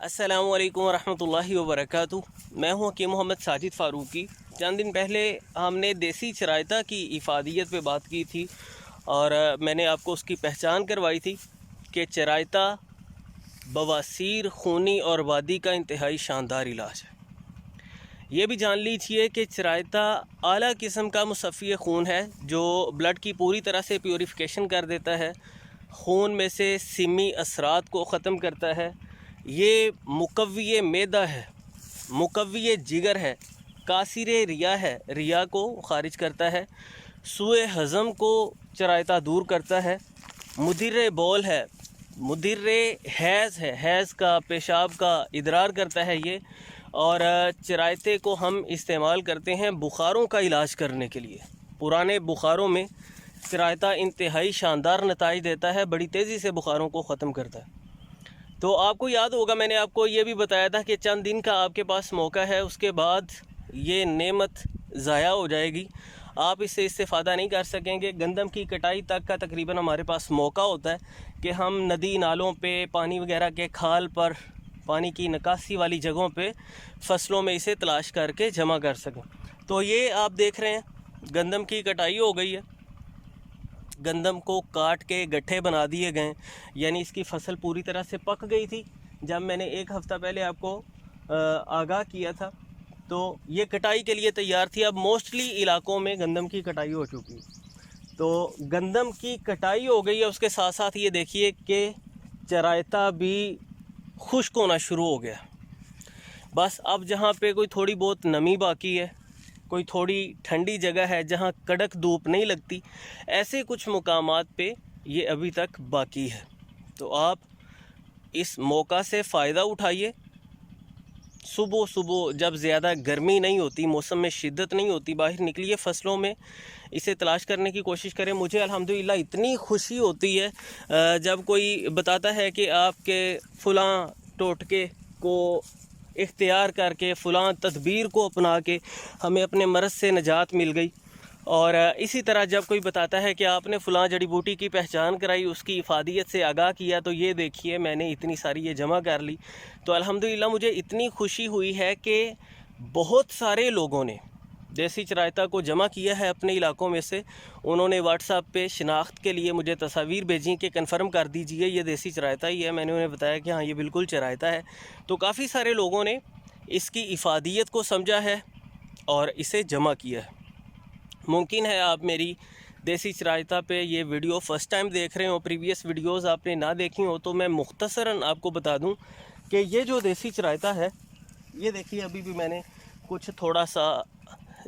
अस्सलामुअलैकुम वरहमतुल्लाहि वबरकातुहू। मैं हूं हकीम मोहम्मद साजिद फ़ारूकी। चंद दिन पहले हमने देसी चरायता की इफ़ादियत पे बात की थी और मैंने आपको उसकी पहचान करवाई थी कि चरायता बवासीर, खूनी और वादी का इंतहाई शानदार इलाज है। ये भी जान लीजिए कि चरायता आला किस्म का मुसफ़्फ़ी खून है जो ब्लड की पूरी तरह से प्योरीफिकेशन कर देता है, खून में से सिमी असरात को ख़त्म करता है। ये मुकव्वी मैदा है, मुकव्वी जिगर है, कासिर रिया है, रिया को ख़ारिज करता है, सूए हज़म को चरायता दूर करता है, मुदिर बौल है, मुदिर हैज़ है, हैज़ का पेशाब का इदरार करता है ये। और चरायते को हम इस्तेमाल करते हैं बुखारों का इलाज करने के लिए। पुराने बुखारों में चरायता इंतहाई शानदार नताइज देता है, बड़ी तेज़ी से बुखारों को ख़त्म करता है। तो आपको याद होगा मैंने आपको ये भी बताया था कि चंद दिन का आपके पास मौका है, उसके बाद ये नेमत ज़ाया हो जाएगी, आप इससे इस्तेफ़ादा नहीं कर सकेंगे। गंदम की कटाई तक का तकरीबन हमारे पास मौका होता है कि हम नदी नालों पे, पानी वगैरह के खाल पर, पानी की निकासी वाली जगहों पे फसलों में इसे तलाश करके जमा कर सकें। तो ये आप देख रहे हैं गंदम की कटाई हो गई है, गंदम को काट के गट्ठे बना दिए गए, यानी इसकी फसल पूरी तरह से पक गई थी जब मैंने एक हफ़्ता पहले आपको आगाह किया था। तो ये कटाई के लिए तैयार थी। अब मोस्टली इलाकों में गंदम की कटाई हो चुकी है। तो गंदम की कटाई हो गई है, उसके साथ साथ ये देखिए कि चरायता भी खुश्क होना शुरू हो गया। बस अब जहाँ पे कोई थोड़ी बहुत नमी बाकी है, कोई थोड़ी ठंडी जगह है जहाँ कड़क धूप नहीं लगती, ऐसे कुछ मुकामात पे ये अभी तक बाकी है। तो आप इस मौका से फ़ायदा उठाइए। सुबह सुबह जब ज़्यादा गर्मी नहीं होती, मौसम में शिद्दत नहीं होती, बाहर निकलिए, फसलों में इसे तलाश करने की कोशिश करें। मुझे अल्हम्दुलिल्लाह इतनी खुशी होती है जब कोई बताता है कि आपके फ़लाँ टोटके को इख्तियार करके, फ़लाँ तदबीर को अपना के हमें अपने मर्ज़ से निजात मिल गई। और इसी तरह जब कोई बताता है कि आपने फ़लाँ जड़ी बूटी की पहचान कराई, उसकी इफ़ादियत से आगाह किया, तो ये देखिए मैंने इतनी सारी ये जमा कर ली। तो अल्हम्दुलिल्लाह मुझे इतनी खुशी हुई है कि बहुत सारे लोगों ने देसी चरायता को जमा किया है अपने इलाकों में से। उन्होंने व्हाट्सएप पे शिनाख्त के लिए मुझे तस्वीर भेजी कि कन्फर्म कर दीजिए ये देसी चरायता ही है। मैंने उन्हें बताया कि हाँ ये बिल्कुल चरायता है। तो काफ़ी सारे लोगों ने इसकी इफ़ादियत को समझा है और इसे जमा किया है। मुमकिन है आप मेरी देसी चरायता पे ये वीडियो फ़र्स्ट टाइम देख रहे हो, प्रीवियस वीडियोस आपने ना देखी हो, तो मैं मुख्तसरन आपको बता दूं कि ये जो देसी चरायता है, ये देखिए अभी भी मैंने कुछ थोड़ा सा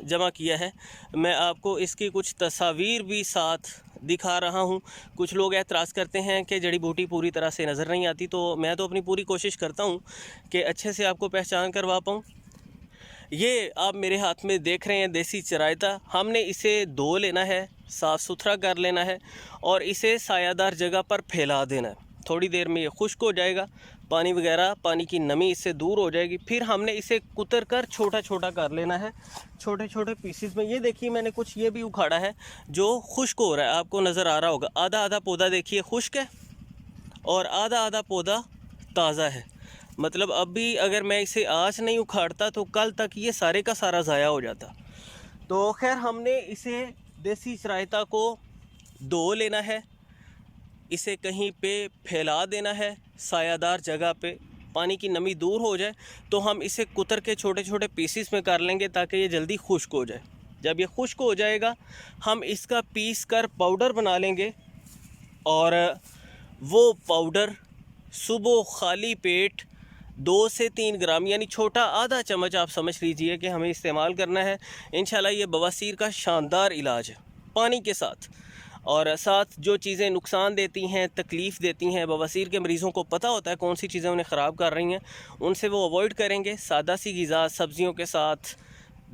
जमा किया है। मैं आपको इसकी कुछ तस्वीर भी साथ दिखा रहा हूँ। कुछ लोग एतराज़ करते हैं कि जड़ी बूटी पूरी तरह से नज़र नहीं आती, तो मैं तो अपनी पूरी कोशिश करता हूँ कि अच्छे से आपको पहचान करवा पाऊँ। ये आप मेरे हाथ में देख रहे हैं देसी चरायता। हमने इसे धो लेना है, साफ़ सुथरा कर लेना है और इसे सायादार जगह पर फैला देना है। थोड़ी देर में ये खुश्क हो जाएगा, पानी वगैरह, पानी की नमी इससे दूर हो जाएगी। फिर हमने इसे कुतर कर छोटा छोटा कर लेना है, छोटे छोटे पीसीस में। ये देखिए मैंने कुछ ये भी उखाड़ा है जो खुश्क हो रहा है, आपको नज़र आ रहा होगा। आधा आधा पौधा देखिए खुश्क है और आधा आधा पौधा ताज़ा है। मतलब अभी अगर मैं इसे आज नहीं उखाड़ता तो कल तक ये सारे का सारा ज़ाया हो जाता। तो खैर हमने इसे देसी चरायता को धो लेना है, इसे कहीं पे फैला देना है सायादार जगह पे, पानी की नमी दूर हो जाए तो हम इसे कुतर के छोटे छोटे पीसीस में कर लेंगे ताकि ये जल्दी खुश्क हो जाए। जब ये खुश्क हो जाएगा हम इसका पीस कर पाउडर बना लेंगे और वो पाउडर सुबह खाली पेट 2 से 3 ग्राम, यानी छोटा आधा चम्मच आप समझ लीजिए कि हमें इस्तेमाल करना है। इंशाल्लाह ये बवासीर का शानदार इलाज है पानी के साथ। और साथ जो चीज़ें नुकसान देती हैं, तकलीफ़ देती हैं, बवासीर के मरीज़ों को पता होता है कौन सी चीज़ें उन्हें ख़राब कर रही हैं, उनसे वो अवॉइड करेंगे। सादा सी ग़िज़ा सब्ज़ियों के साथ,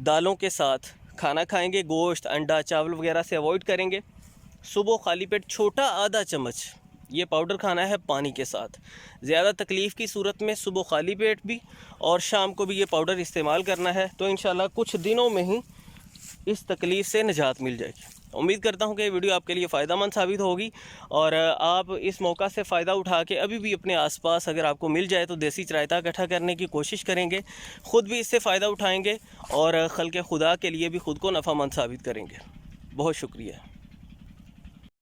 दालों के साथ खाना खाएँगे, गोश्त, अंडा, चावल वगैरह से अवॉइड करेंगे। सुबह खाली पेट छोटा आधा चम्मच ये पाउडर खाना है पानी के साथ। ज़्यादा तकलीफ़ की सूरत में सुबह खाली पेट भी और शाम को भी ये पाउडर इस्तेमाल करना है। तो इंशाल्लाह कुछ दिनों में ही इस तकलीफ़ से निजात मिल जाएगी। उम्मीद करता हूँ कि ये वीडियो आपके लिए फ़ायदेमंद साबित होगी और आप इस मौका से फ़ायदा उठा के अभी भी अपने आसपास अगर आपको मिल जाए तो देसी चराइता इकट्ठा करने की कोशिश करेंगे। ख़ुद भी इससे फ़ायदा उठाएँगे और खल्क़े खुदा के लिए भी ख़ुद को नफ़ामंद साबित करेंगे। बहुत शुक्रिया।